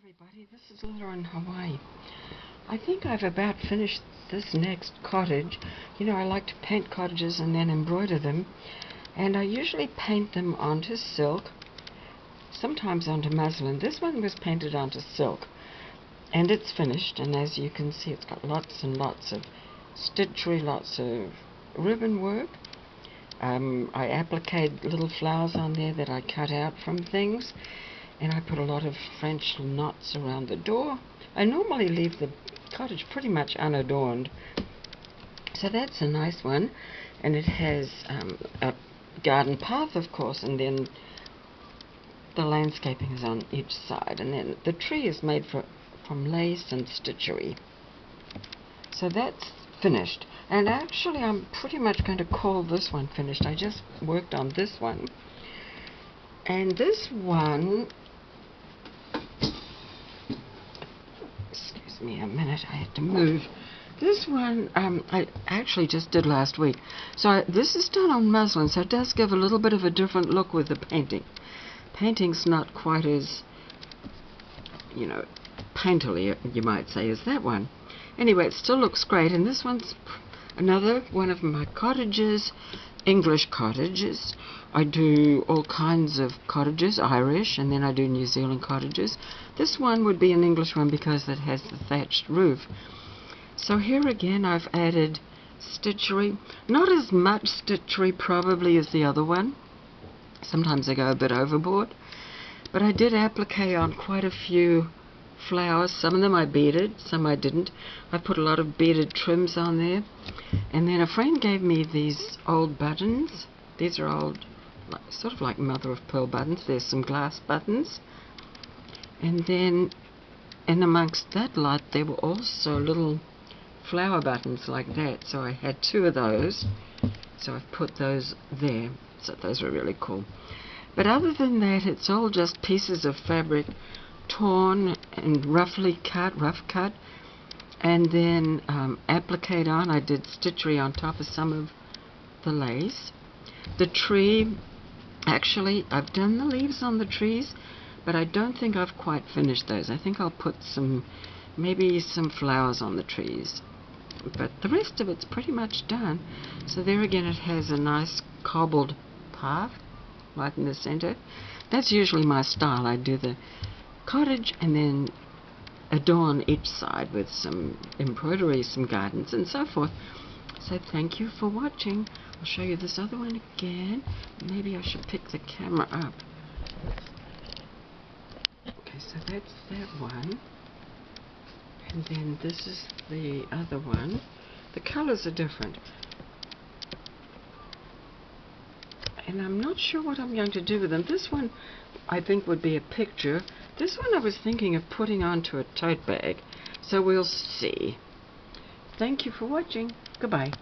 everybody, this is Lila in Hawaii. I think I've about finished this next cottage. You know, I like to paint cottages and then embroider them, and I usually paint them onto silk, sometimes onto muslin. This one was painted onto silk, and it's finished, and as you can see it's got lots and lots of stitchery, lots of ribbon work. I appliqued little flowers on there that I cut out from things, and I put a lot of French knots around the door. I normally leave the cottage pretty much unadorned, so that's a nice one. And it has a garden path, of course, and then the landscaping is on each side, and then the tree is made from lace and stitchery. So that's finished, and actually I'm pretty much going to call this one finished. I just worked on this one, and this one, excuse me a minute, I had to move. This one I actually just did last week. So this is done on muslin, so it does give a little bit of a different look with the painting. Painting's not quite as, you know, painterly, you might say, as that one. Anyway, it still looks great, and this one's another one of my cottages, English cottages. I do all kinds of cottages, Irish, and then I do New Zealand cottages. This one would be an English one because it has the thatched roof. So here again I've added stitchery. Not as much stitchery probably as the other one. Sometimes I go a bit overboard. But I did applique on quite a few flowers. Some of them I beaded, some I didn't. I put a lot of beaded trims on there. And then a friend gave me these old buttons. These are old, sort of like mother of pearl buttons. There's some glass buttons. And then in amongst that lot there were also little flower buttons like that. So I had two of those. So I've put those there. So those were really cool. But other than that, it's all just pieces of fabric torn and roughly cut, rough cut, and then appliqued on. I did stitchery on top of some of the lace. The tree, actually I've done the leaves on the trees, but I don't think I've quite finished those. I think I'll put maybe some flowers on the trees, but the rest of it's pretty much done. So there again it has a nice cobbled path right in the center. That's usually my style. I do the cottage and then adorn each side with some embroidery, some gardens and so forth. So thank you for watching. I'll show you this other one again. Maybe I should pick the camera up. Okay, so that's that one, and then this is the other one. The colors are different, and I'm not sure what I'm going to do with them. This one I think would be a picture. This one I was thinking of putting onto a tote bag, so we'll see. Thank you for watching. Goodbye.